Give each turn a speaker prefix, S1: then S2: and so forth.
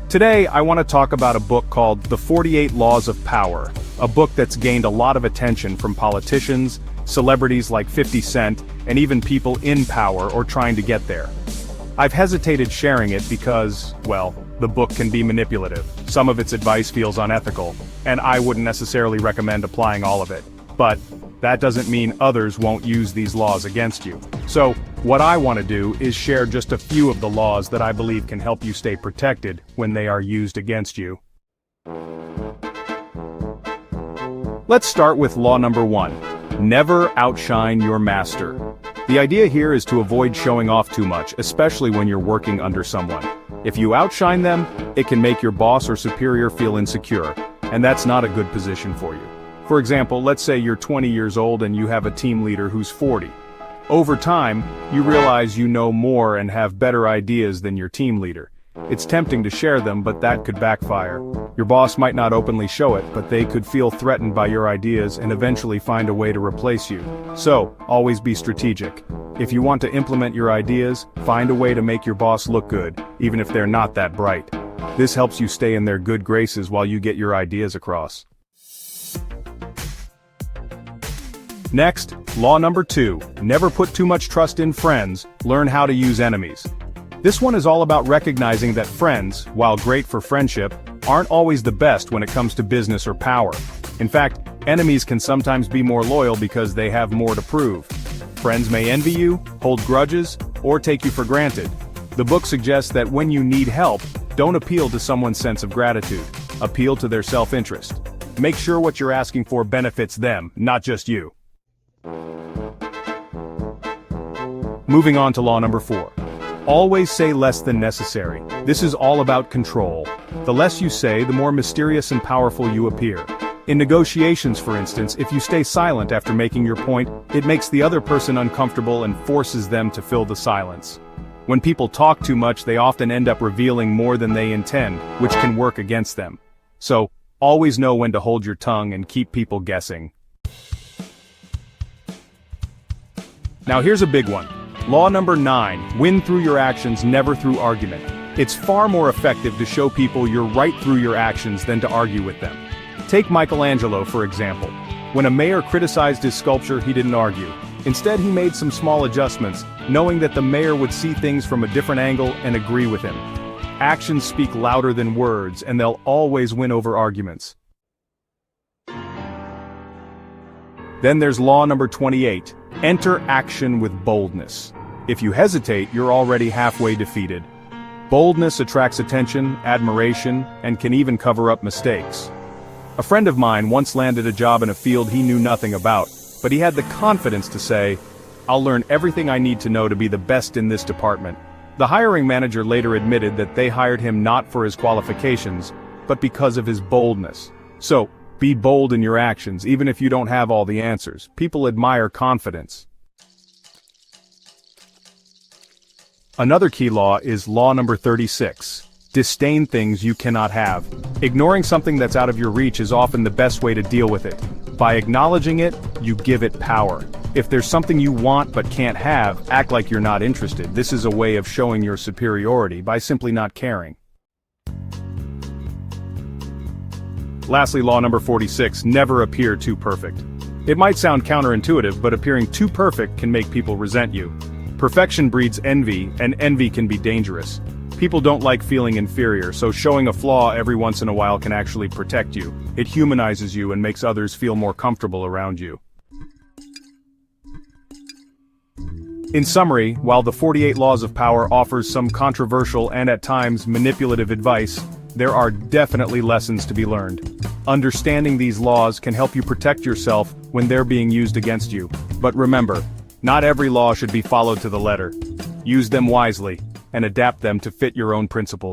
S1: Today, I want to talk about a book called The 48 Laws of Power, a book that's gained a lot of attention from politicians, celebrities like 50 Cent, and even people in power or trying to get there. I've hesitated sharing it because, well, the book can be manipulative. Some of its advice feels unethical, and I wouldn't necessarily recommend applying all of it. But that doesn't mean others won't use these laws against you. So, what I want to do is share just a few of the laws that I believe can help you stay protected when they are used against you. Let's start with law number 1. Never outshine your master. The idea here is to avoid showing off too much, especially when you're working under someone. If you outshine them, it can make your boss or superior feel insecure, and that's not a good position for you. For example, let's say you're 20 years old and you have a team leader who's 40. Over time, you realize you know more and have better ideas than your team leader. It's tempting to share them, but that could backfire. Your boss might not openly show it, but they could feel threatened by your ideas and eventually find a way to replace you. So, always be strategic. If you want to implement your ideas, find a way to make your boss look good, even if they're not that bright. This helps you stay in their good graces while you get your ideas across. Next, law number 2, never put too much trust in friends, learn how to use enemies. This one is all about recognizing that friends, while great for friendship, aren't always the best when it comes to business or power. In fact, enemies can sometimes be more loyal because they have more to prove. Friends may envy you, hold grudges, or take you for granted. The book suggests that when you need help, don't appeal to someone's sense of gratitude. Appeal to their self-interest. Make sure what you're asking for benefits them, not just you. Moving on to law number 4. Always say less than necessary. This is all about control. The less you say, the more mysterious and powerful you appear. In negotiations, for instance, if you stay silent after making your point, it makes the other person uncomfortable and forces them to fill the silence. When people talk too much, they often end up revealing more than they intend, which can work against them. So, always know when to hold your tongue and keep people guessing. Now here's a big one. Law number 9, win through your actions, never through argument. It's far more effective to show people you're right through your actions than to argue with them. Take Michelangelo, for example. When a mayor criticized his sculpture, he didn't argue. Instead, he made some small adjustments, knowing that the mayor would see things from a different angle and agree with him. Actions speak louder than words, and they'll always win over arguments. Then there's law number 28. Enter action with boldness. If you hesitate, you're already halfway defeated. Boldness attracts attention, admiration, and can even cover up mistakes. A friend of mine once landed a job in a field he knew nothing about, but he had the confidence to say, "I'll learn everything I need to know to be the best in this department." The hiring manager later admitted that they hired him not for his qualifications, but because of his boldness. So, be bold in your actions, even if you don't have all the answers. People admire confidence. Another key law is law number 36. Disdain things you cannot have. Ignoring something that's out of your reach is often the best way to deal with it. By acknowledging it, you give it power. If there's something you want but can't have, act like you're not interested. This is a way of showing your superiority by simply not caring. Lastly, law number 46, never appear too perfect. It might sound counterintuitive, but appearing too perfect can make people resent you. Perfection breeds envy, and envy can be dangerous. People don't like feeling inferior, so showing a flaw every once in a while can actually protect you. It humanizes you and makes others feel more comfortable around you. In summary, while the 48 Laws of Power offers some controversial and at times manipulative advice, there are definitely lessons to be learned. Understanding these laws can help you protect yourself when they're being used against you. But remember, not every law should be followed to the letter. Use them wisely, and adapt them to fit your own principles.